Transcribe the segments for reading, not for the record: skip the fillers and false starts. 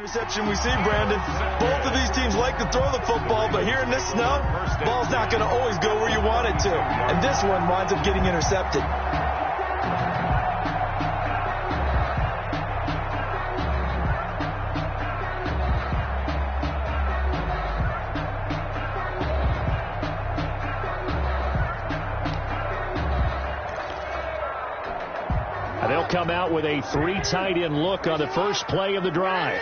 Interception we see, Brandon. Both of these teams like to throw the football, but here in this snow, ball's not going to always go where you want it to. And this one winds up getting intercepted. They'll come out with a 3 tight end look on the first play of the drive.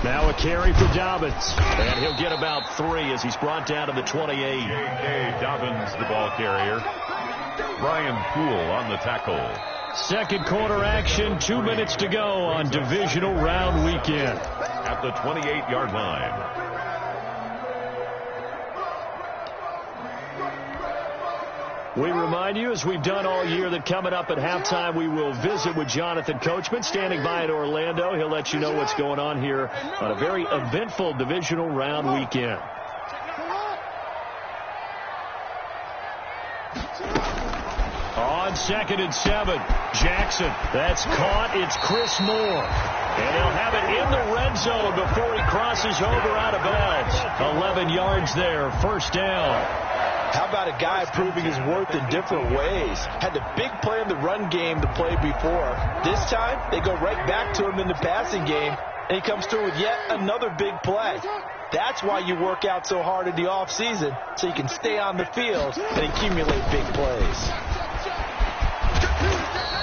Now a carry for Dobbins. And he'll get about 3 as he's brought down to the 28. J.K. Dobbins, the ball carrier. Brian Poole on the tackle. Second quarter action, 2 minutes to go on divisional round weekend. At the 28-yard line. We remind you, as we've done all year, that coming up at halftime, we will visit with Jonathan Coachman, standing by in Orlando. He'll let you know what's going on here on a very eventful divisional round weekend. On 2nd and 7, Jackson. That's caught. It's Chris Moore. And he'll have it in the red zone before he crosses over out of bounds. 11 yards there, first down. How about a guy proving his worth in different ways? Had the big play in the run game to play before. This time, they go right back to him in the passing game, and he comes through with yet another big play. That's why you work out so hard in the offseason, so you can stay on the field and accumulate big plays.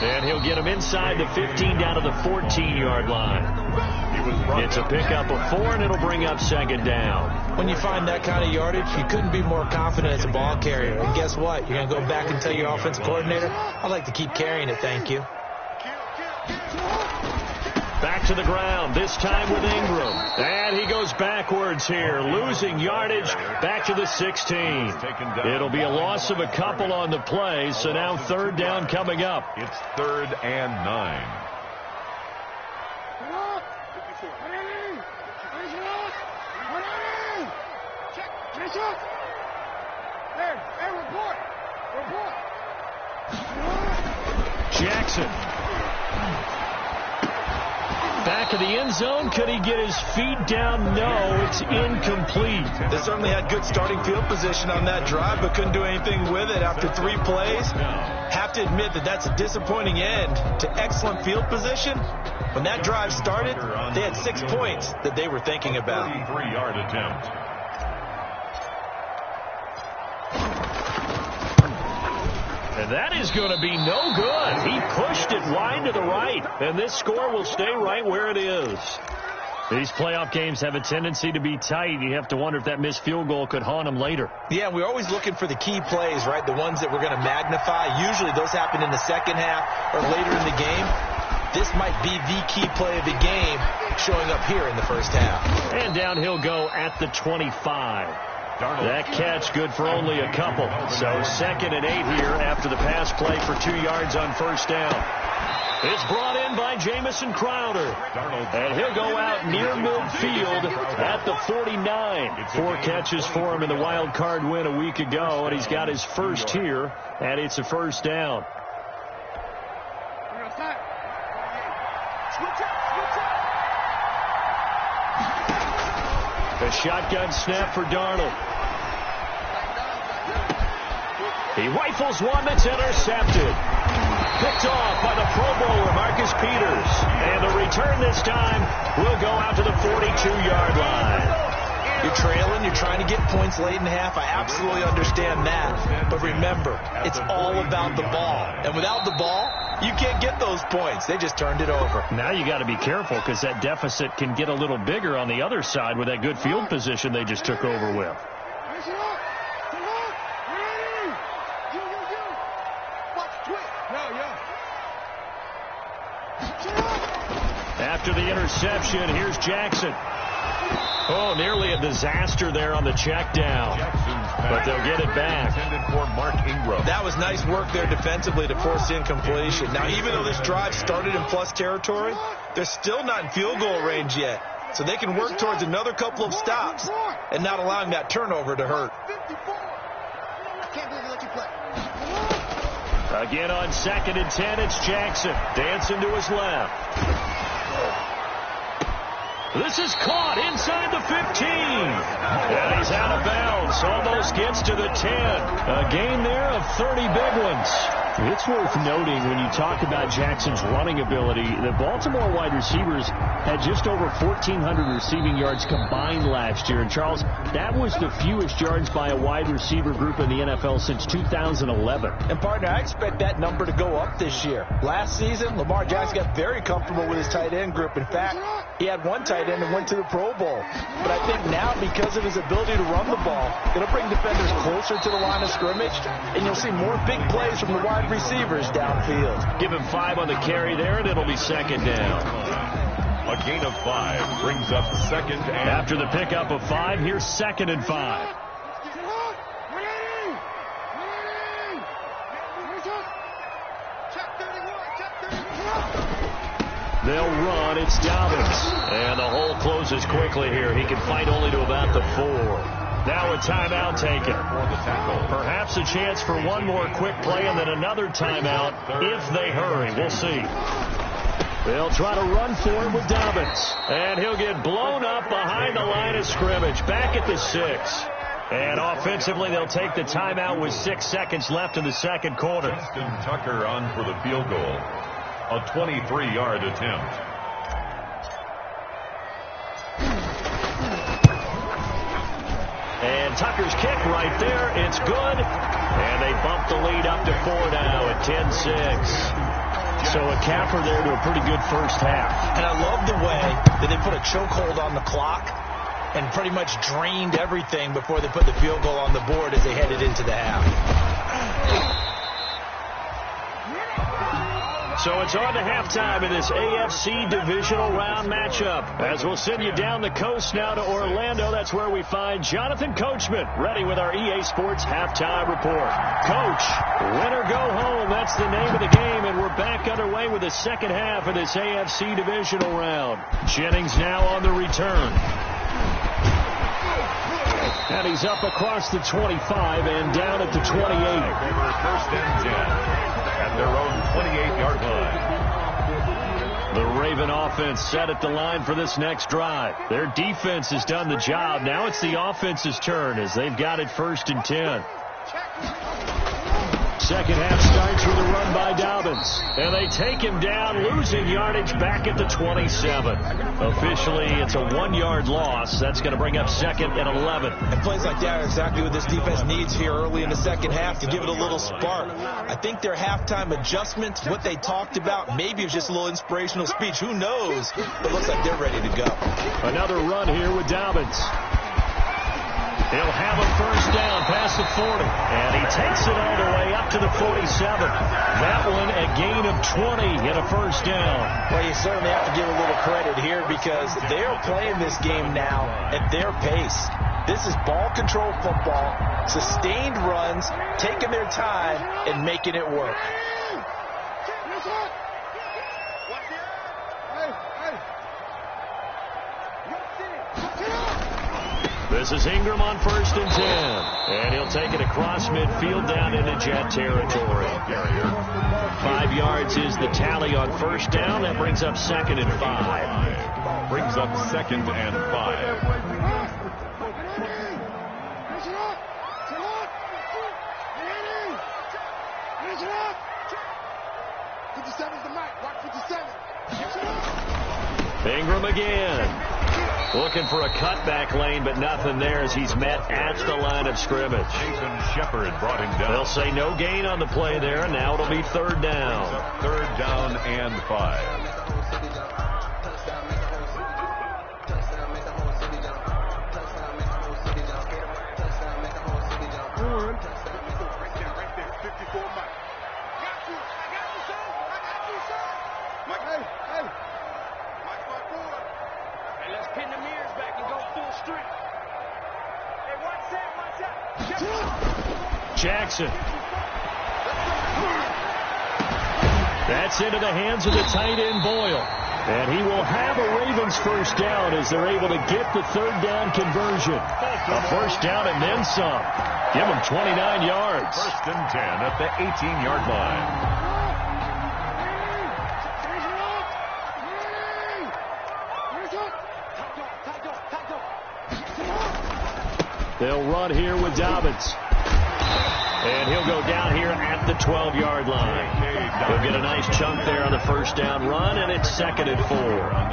And he'll get him inside the 15 down to the 14-yard line. It's a pickup of 4, and it'll bring up second down. When you find that kind of yardage, you couldn't be more confident as a ball carrier. And guess what? You're going to go back and tell your offensive coordinator, I'd like to keep carrying it, thank you. Back to the ground, this time with Ingram. And he goes backwards here, losing yardage back to the 16. It'll be a loss of a couple on the play, so now third down coming up. It's 3rd and 9. Jackson. Back of the end zone. Could he get his feet down? No, it's incomplete. They certainly had good starting field position on that drive, but couldn't do anything with it after 3 plays. Have to admit that that's a disappointing end to excellent field position. When that drive started, they had 6 points that they were thinking about. 33-yard attempt. And that is going to be no good. He pushed it wide to the right, and this score will stay right where it is. These playoff games have a tendency to be tight. You have to wonder if that missed field goal could haunt him later. Yeah, we're always looking for the key plays, right? The ones that we're going to magnify. Usually those happen in the second half or later in the game. This might be the key play of the game showing up here in the first half. And down he'll go at the 25. That catch good for only a couple. So 2nd and 8 here after the pass play for 2 yards on first down. It's brought in by Jamison Crowder. And he'll go out near midfield at the 49. 4 catches for him in the wild card win a week ago, and he's got his first here, and it's a first down. A shotgun snap for Darnold. He rifles one that's intercepted. Picked off by the Pro Bowler, Marcus Peters. And the return this time will go out to the 42-yard line. You're trailing, you're trying to get points late in the half. I absolutely understand that. But remember, it's all about the ball. And without the ball, you can't get those points. They just turned it over. Now you got to be careful because that deficit can get a little bigger on the other side with that good field position they just took over with. After the interception, here's Jackson. Oh, nearly a disaster there on the check down. But they'll get it back. For Mark Ingram. That was nice work there defensively to force incompletion. Now, even though this drive started in plus territory, they're still not in field goal range yet. So they can work towards another couple of stops and not allowing that turnover to hurt. Again on 2nd and 10, it's Jackson. Dancing to his left. This is caught inside the 15. And he's out of bounds. Almost gets to the 10. A gain there of 30 big ones. It's worth noting when you talk about Jackson's running ability, the Baltimore wide receivers had just over 1,400 receiving yards combined last year. And, Charles, that was the fewest yards by a wide receiver group in the NFL since 2011. And, partner, I expect that number to go up this year. Last season, Lamar Jackson got very comfortable with his tight end group. In fact, he had one tight end and went to the Pro Bowl. But I think now, because of his ability to run the ball, it'll bring defenders closer to the line of scrimmage, and you'll see more big plays from the wide receivers downfield. Give him 5 on the carry there, and it'll be 2nd down. A gain of 5 brings up 2nd and... After the pickup of 5, here's 2nd and 5. They'll run. It's Dobbins. And the hole closes quickly here. He can fight only to about the 4. Now a timeout taken. Perhaps a chance for one more quick play and then another timeout if they hurry. We'll see. They'll try to run for it with Dobbins. And he'll get blown up behind the line of scrimmage. Back at the 6. And offensively, they'll take the timeout with 6 seconds left in the second quarter. Justin Tucker on for the field goal. A 23-yard attempt. And Tucker's kick right there. It's good. And they bump the lead up to 4 now at 10-6. So a capper there to a pretty good first half. And I love the way that they put a chokehold on the clock and pretty much drained everything before they put the field goal on the board as they headed into the half. So it's on to halftime in this AFC divisional round matchup. As we'll send you down the coast now to Orlando, that's where we find Jonathan Coachman ready with our EA Sports halftime report. Coach, win or go home, that's the name of the game, and we're back underway with the second half of this AFC divisional round. Jennings now on the return. And he's up across the 25 and down at the 28. First and 10 at their own 28-yard line. The Raven offense set at the line for this next drive. Their defense has done the job. Now it's the offense's turn as they've got it 1st and 10. Second half starts with a run by Dobbins. And they take him down, losing yardage back at the 27. Officially, it's a 1-yard loss. That's going to bring up 2nd and 11. And plays like that are exactly what this defense needs here early in the second half to give it a little spark. I think their halftime adjustment, what they talked about, maybe it was just a little inspirational speech. Who knows? But it looks like they're ready to go. Another run here with Dobbins. He'll have a first down past the 40. And he takes it all the way up to the 47. That one a gain of 20 and a first down. Well, you certainly have to give a little credit here because they're playing this game now at their pace. This is ball control football, sustained runs, taking their time and making it work. This is Ingram on 1st and 10. And he'll take it across midfield down into Jet territory. 5 yards is the tally on first down. That brings up 2nd and 5. Brings up 2nd and 5. Ingram again. Looking for a cutback lane, but nothing there as he's met at the line of scrimmage. Jason Shepard brought him down. They'll say no gain on the play there, and now it'll be 3rd down. 3rd down and 5. Jackson. That's into the hands of the tight end Boyle. And he will have a Ravens first down as they're able to get the 3rd down conversion. A first down and then some. Give him 29 yards. 1st and 10 at the 18-yard line. They'll run here with Dobbins. And he'll go down here at the 12-yard line. He'll get a nice chunk there on the 1st down run, and it's 2nd and 4.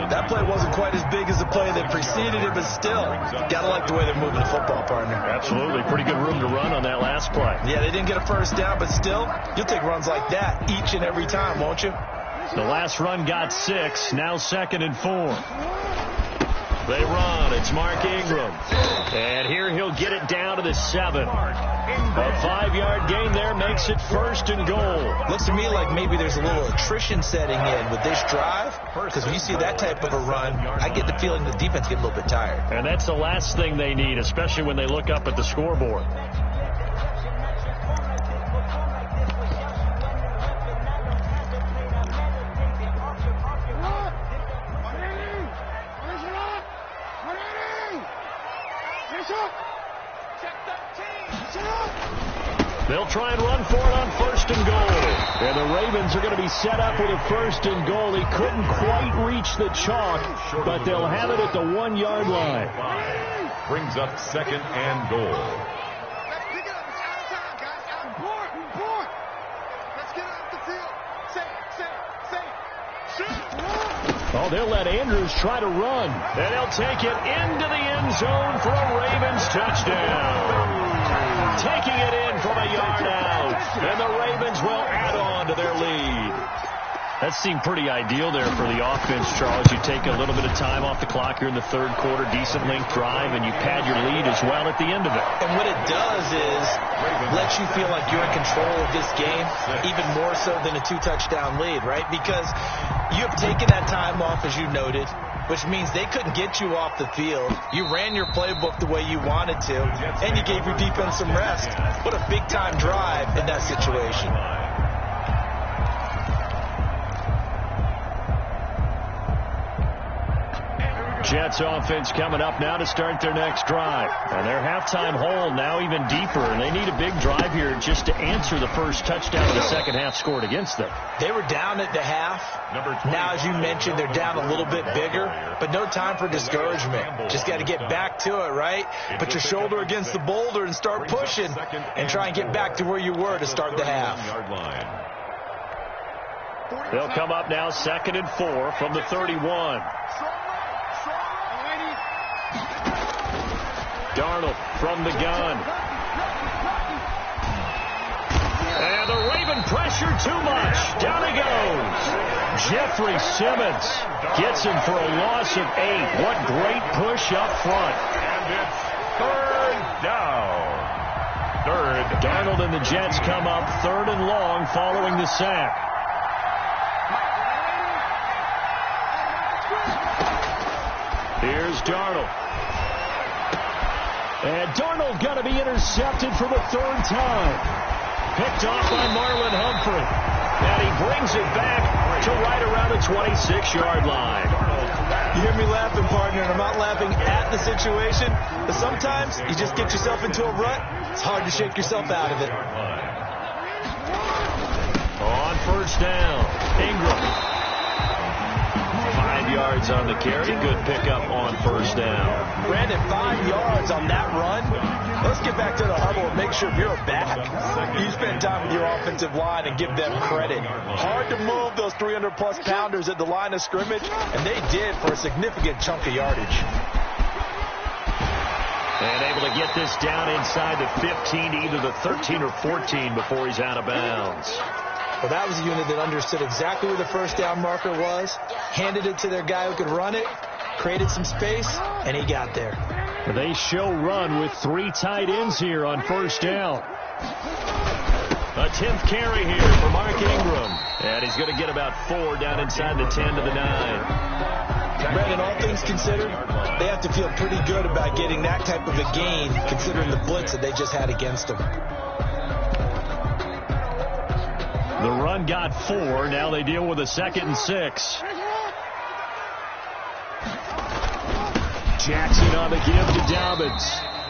That play wasn't quite as big as the play that preceded it, but still, gotta like the way they're moving the football, partner. Absolutely. Pretty good room to run on that last play. Yeah, they didn't get a 1st down, but still, you'll take runs like that each and every time, won't you? The last run got 6. Now 2nd and 4. They run. It's Mark Ingram. And here he'll get it down to the 7. A 5-yard gain there makes it 1st and goal. Looks to me like maybe there's a little attrition setting in with this drive, because when you see that type of a run, I get the feeling the defense get a little bit tired. And that's the last thing they need, especially when they look up at the scoreboard. They'll try and run for it on 1st and goal. And the Ravens are going to be set up with a 1st and goal. He couldn't quite reach the chalk, but they'll have it at the 1-yard line. Brings up 2nd and goal. Let's pick it up. It's out of time, guys. Out of board. Let's get off the field. Safe. Oh, they'll let Andrews try to run. And he'll take it into the end zone for a Ravens touchdown. Taking it in from a yard out. And the Ravens will add on to their lead. That seemed pretty ideal there for the offense, Charles. You take a little bit of time off the clock here in the 3rd quarter, decent length drive, and you pad your lead as well at the end of it. And what it does is let you feel like you're in control of this game, even more so than a 2-touchdown lead, right? Because you have taken that time off, as you noted, which means they couldn't get you off the field. You ran your playbook the way you wanted to, and you gave your defense some rest. What a big-time drive in that situation. Jets offense coming up now to start their next drive. And their halftime hole now even deeper, and they need a big drive here just to answer the first touchdown of the second half scored against them. They were down at the half. Now, as you mentioned, they're down a little bit bigger, but no time for discouragement. Just got to get back to it, right? Put your shoulder against the boulder and start pushing and try and get back to where you were to start the half. They'll come up now 2nd and 4 from the 31. Darnold from the gun. And the Raven pressure too much. Down he goes. Jeffrey Simmons gets him for a loss of 8. What great push up front. And it's 3rd down. Darnold and the Jets come up 3rd and long following the sack. Here's Darnold. And Darnold going to be intercepted for the 3rd time. Picked off by Marlon Humphrey. And he brings it back to right around the 26-yard line. You hear me laughing, partner, and I'm not laughing at the situation, but sometimes you just get yourself into a rut. It's hard to shake yourself out of it. On 1st down, Ingram. 5 yards on the carry. Good pickup on 1st down. Brandon, 5 yards on that run. Let's get back to the huddle and make sure you're back. You spend time with your offensive line and give them credit. Hard to move those 300-plus pounders at the line of scrimmage, and they did for a significant chunk of yardage. And able to get this down inside the 15 to either the 13 or 14 before he's out of bounds. Well, that was a unit that understood exactly where the 1st down marker was, handed it to their guy who could run it, created some space, and he got there. They show run with 3 tight ends here on 1st down. A 10th carry here for Mark Ingram. And he's going to get about 4 down inside the 10 to the 9. Brandon, all things considered, they have to feel pretty good about getting that type of a gain, considering the blitz that they just had against them. The run got 4. Now they deal with a 2nd and 6. Jackson on the give to Dobbins.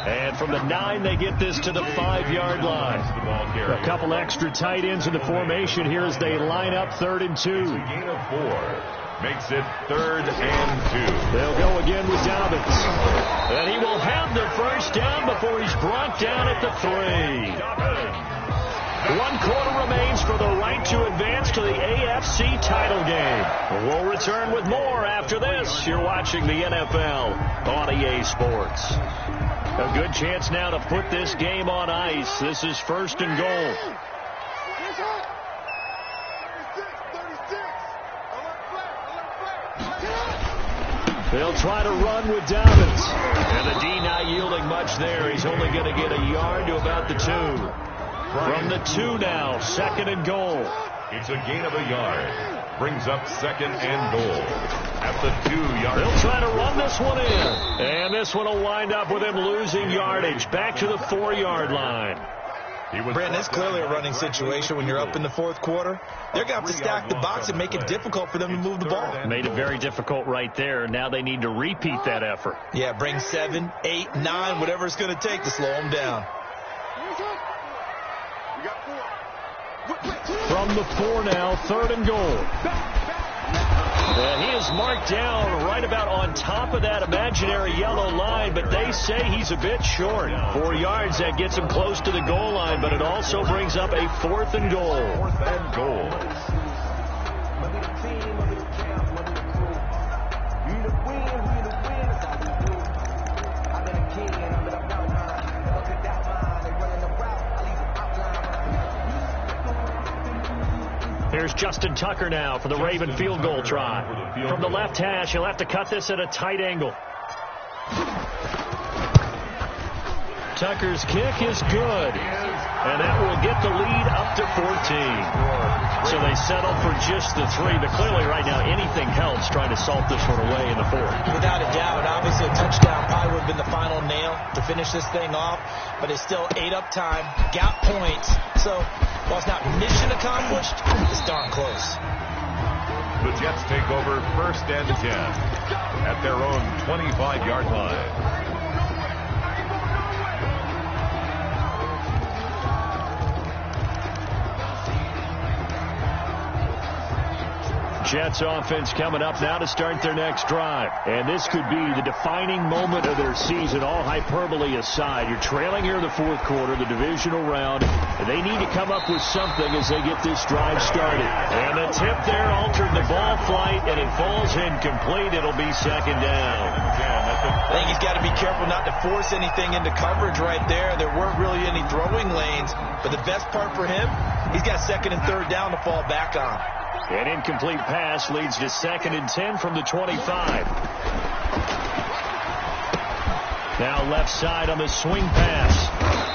And from the 9, they get this to the 5-yard line. A couple extra tight ends in the formation here as they line up 3rd and 2. It's a gain of 4. Makes it 3rd and 2. They'll go again with Dobbins. And he will have the first down before he's brought down at the 3. 1 quarter remains for the right to advance to the AFC title game. We'll return with more after this. You're watching the NFL on EA Sports. A good chance now to put this game on ice. This is 1st and goal. They'll try to run with Dobbins. And the D not yielding much there. He's only going to get a yard to about the 2. From the 2 now, 2nd and goal. It's a gain of a yard. Brings up 2nd and goal at the 2-yard line. They'll try to run this one in. And this one will wind up with him losing yardage back to the 4-yard line. Brandon, it's clearly a running situation when you're up in the 4th quarter. They're going to have to stack the box and make it difficult for them to move the ball. Made it very difficult right there. Now they need to repeat that effort. Yeah, bring 7, 8, 9, whatever it's going to take to slow them down. From the 4 now, 3rd and goal. And he is marked down right about on top of that imaginary yellow line, but they say he's a bit short. 4 yards, that gets him close to the goal line, but it also brings up a 4th and goal. 4th and goal. Here's Justin Tucker now for the Raven field goal try. From the left hash, he'll have to cut this at a tight angle. Tucker's kick is good, and that will get the lead up to 14. So they settle for just the 3, but clearly right now anything helps trying to salt this one away in the 4th. Without a doubt, obviously a touchdown probably would have been the final nail to finish this thing off, but it's still ate up time, got points, so while it's not mission accomplished, it's darn close. The Jets take over 1st and 10 at their own 25-yard line. Jets offense coming up now to start their next drive. And this could be the defining moment of their season, all hyperbole aside. You're trailing here in the 4th quarter, the divisional round, and they need to come up with something as they get this drive started. And the tip there altered the ball flight, and it falls incomplete. It'll be 2nd down. I think he's got to be careful not to force anything into coverage right there. There weren't really any throwing lanes, but the best part for him, he's got 2nd and 3rd down to fall back on. An incomplete pass leads to 2nd and 10 from the 25. Now left side on the swing pass.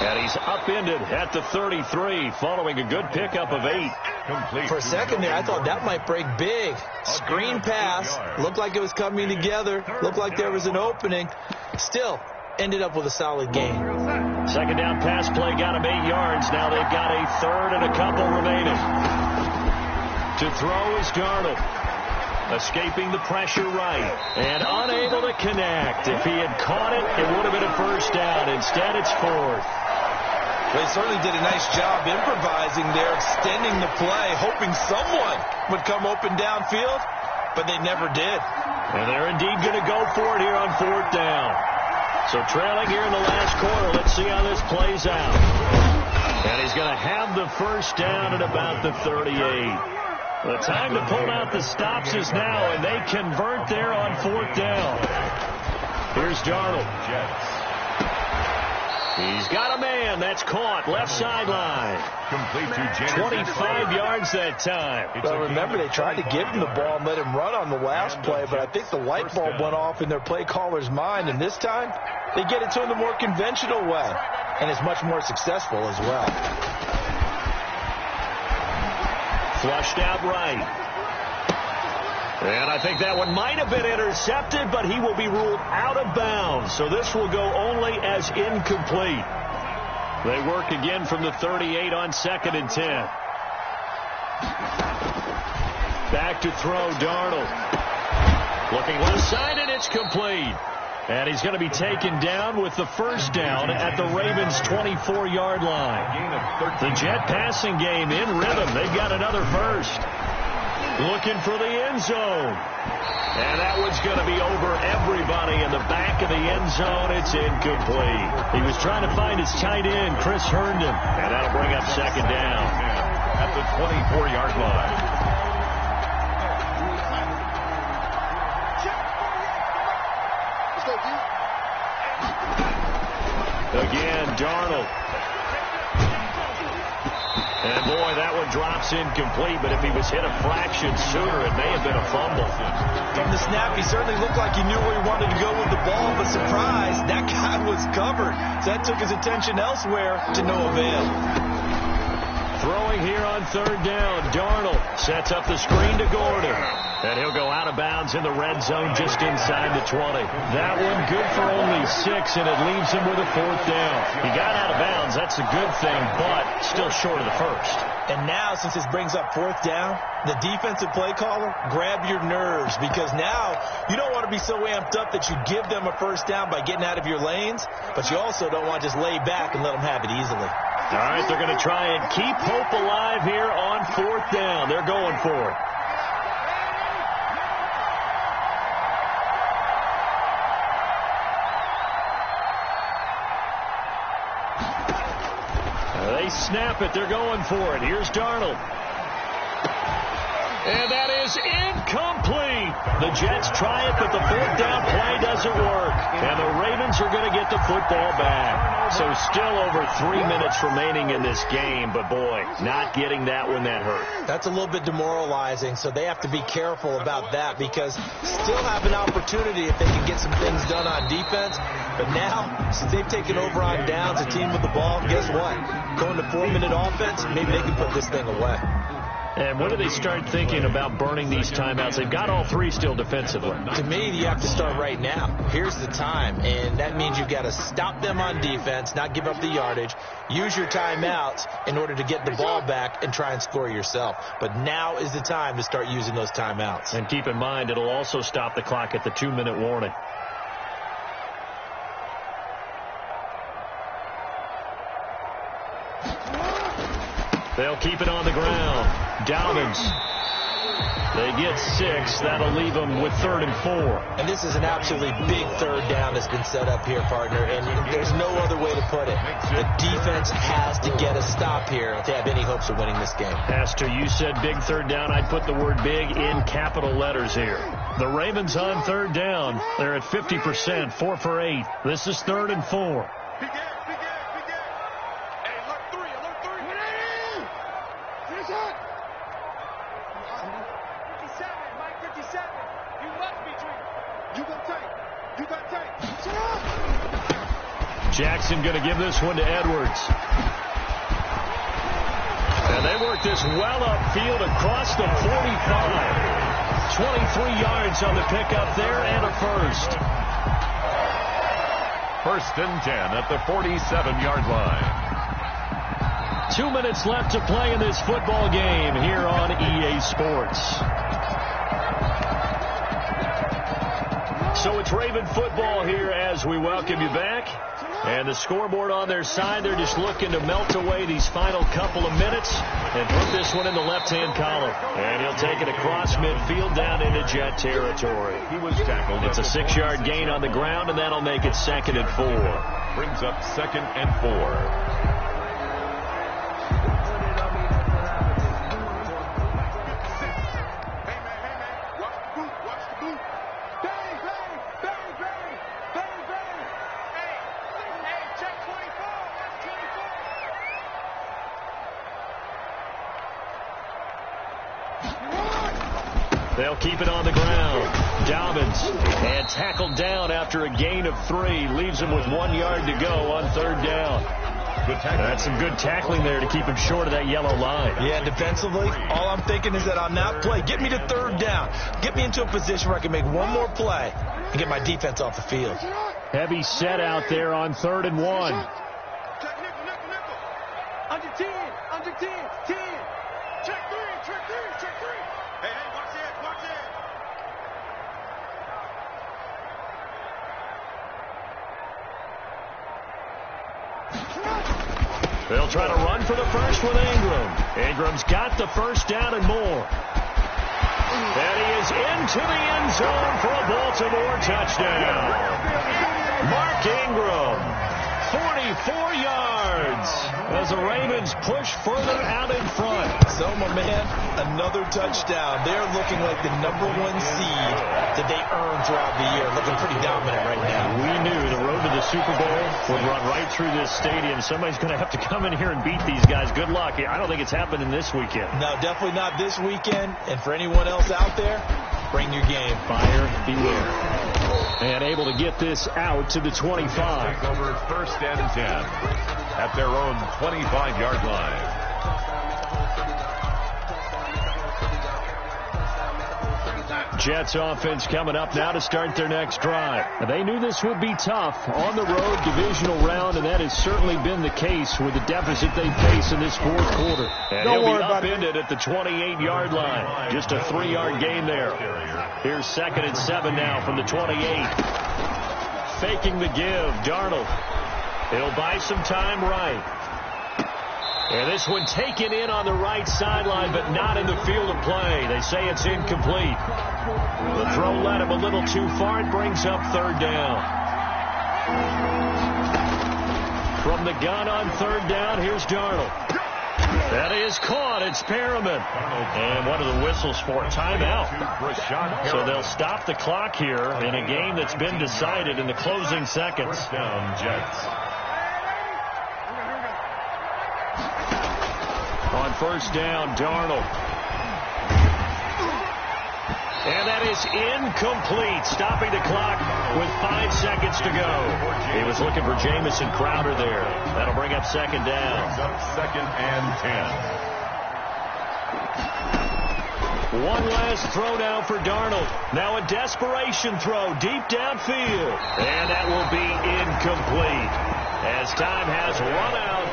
And he's upended at the 33 following a good pickup of 8. Complete. For a second there, I thought that might break big. Screen pass. Looked like it was coming together. Looked like there was an opening. Still ended up with a solid gain. 2nd down pass play got him 8 yards. Now they've got a 3rd and a couple remaining. To throw is Darnold. Escaping the pressure right. And unable to connect. If he had caught it, it would have been a 1st down. Instead, it's 4th. They certainly did a nice job improvising there, extending the play, hoping someone would come open downfield, but they never did. And they're indeed going to go for it here on 4th down. So trailing here in the last quarter. Let's see how this plays out. And he's going to have the 1st down at about the 38. The time to pull out the stops is now, and they convert there on 4th down. Here's Darnold. He's got a man. That's caught. Left sideline. Complete to 25 yards that time. Well, remember, they tried to give him the ball and let him run on the last play, but I think the light bulb went off in their play caller's mind, and this time they get it to him the more conventional way, and it's much more successful as well. Flushed out right. And I think that one might have been intercepted, but he will be ruled out of bounds. So this will go only as incomplete. They work again from the 38 on 2nd and 10. Back to throw, Darnold. Looking left side, and it's complete. And he's going to be taken down with the first down at the Ravens' 24-yard line. The Jet passing game in rhythm. They've got another first. Looking for the end zone. And that one's going to be over everybody in the back of the end zone. It's incomplete. He was trying to find his tight end, Chris Herndon. And that'll bring up second down. At the 24-yard line. Again, Darnold. And boy, that one drops incomplete, but if he was hit a fraction sooner, it may have been a fumble. From the snap, he certainly looked like he knew where he wanted to go with the ball, but surprise, that guy was covered. So that took his attention elsewhere to no avail. Throwing here on third down, Darnold sets up the screen to Gordon. And he'll go out of bounds in the red zone just inside the 20. That one good for only 6, and it leaves him with a fourth down. He got out of bounds. That's a good thing, but still short of the first. And now, since this brings up fourth down, the defensive play caller, grab your nerves, because now you don't want to be so amped up that you give them a first down by getting out of your lanes, but you also don't want to just lay back and let them have it easily. All right, they're going to try and keep hope alive here on fourth down. They're going for it. They snap it. They're going for it. Here's Darnold. And that is incomplete. The Jets try it, but the fourth down play doesn't work. And the Ravens are going to get the football back. So still over 3 minutes remaining in this game. But, boy, not getting that one that hurt. That's a little bit demoralizing, so they have to be careful about that because still have an opportunity if they can get some things done on defense. But now, since they've taken over on downs, a team with the ball, guess what? Going to 4-minute offense, maybe they can put this thing away. And when do they start thinking about burning these timeouts? They've got all 3 still defensively. To me, you have to start right now. Here's the time, and that means you've got to stop them on defense, not give up the yardage, use your timeouts in order to get the ball back and try and score yourself. But now is the time to start using those timeouts. And keep in mind, it'll also stop the clock at the 2-minute warning. They'll keep it on the ground. Dobbins. They get 6. That'll leave them with 3rd and 4. And this is an absolutely big third down that's been set up here, partner. And there's no other way to put it. The defense has to get a stop here to have any hopes of winning this game. Pastor, you said big third down. I'd put the word big in capital letters here. The Ravens on third down. They're at 50%, 4 for 8. This is 3rd and 4. Jackson going to give this one to Edwards. And they work this well upfield across the 45. 23 yards on the pickup there and a first. 1st and 10 at the 47-yard line. 2 minutes left to play in this football game here on EA Sports. So it's Raven football here as we welcome you back. And the scoreboard on their side, they're just looking to melt away these final couple of minutes and put this one in the left-hand column. And he'll take it across midfield down into Jet territory. He was tackled. It's a 6-yard gain on the ground, and that'll make it 2nd and 4. Brings up 2nd and 4. They'll keep it on the ground. Dobbins, and tackled down after a gain of 3. Leaves him with 1 yard to go on third down. That's some good tackling there to keep him short of that yellow line. Yeah, defensively, all I'm thinking is that on that play, get me to third down. Get me into a position where I can make one more play and get my defense off the field. Heavy set out there on 3rd and 1. Under 10, under 10, 10. Check 3, check 3, check 3. Hey, watch it, watch it. They'll try to run for the first with Ingram. Ingram's got the first down and more. And he is into the end zone for a Baltimore touchdown. Mark Ingram, 44 yards as the Ravens push further out in front. So, my man, another touchdown. They're looking like the #1 seed that they earned throughout the year. Looking pretty dominant right now. We knew the road to the Super Bowl would run right through this stadium. Somebody's going to have to come in here and beat these guys. Good luck. I don't think it's happening this weekend. No, definitely not this weekend. And for anyone else out there, bring your game. Fire beware. And able to get this out to the 25. Take over first and 10 at their own 25-yard line. Jets offense coming up now to start their next drive. They knew this would be tough on the road, divisional round, and that has certainly been the case with the deficit they face in this fourth quarter. And he'll be upended at the 28-yard line. Just a 3-yard gain there. Here's 2nd and 7 now from the 28. Faking the give, Darnold. He'll buy some time right. And this one taken in on the right sideline, but not in the field of play. They say it's incomplete. The throw led him a little too far. It brings up 3rd down. From the gun on 3rd down, here's Darnold. That is caught. It's Perriman. And what are the whistles for? Timeout. So they'll stop the clock here in a game that's been decided in the closing seconds. Down, Jets. On 1st down, Darnold. And that is incomplete. Stopping the clock with 5 seconds to go. He was looking for Jamison Crowder there. That'll bring up 2nd down. Up 2nd and 10. One last throw now for Darnold. Now a desperation throw deep downfield. And that will be incomplete as time has run out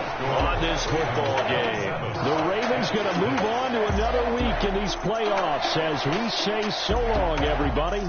on this football game. The Ravens going to move on to another week in these playoffs as we say so long, everybody.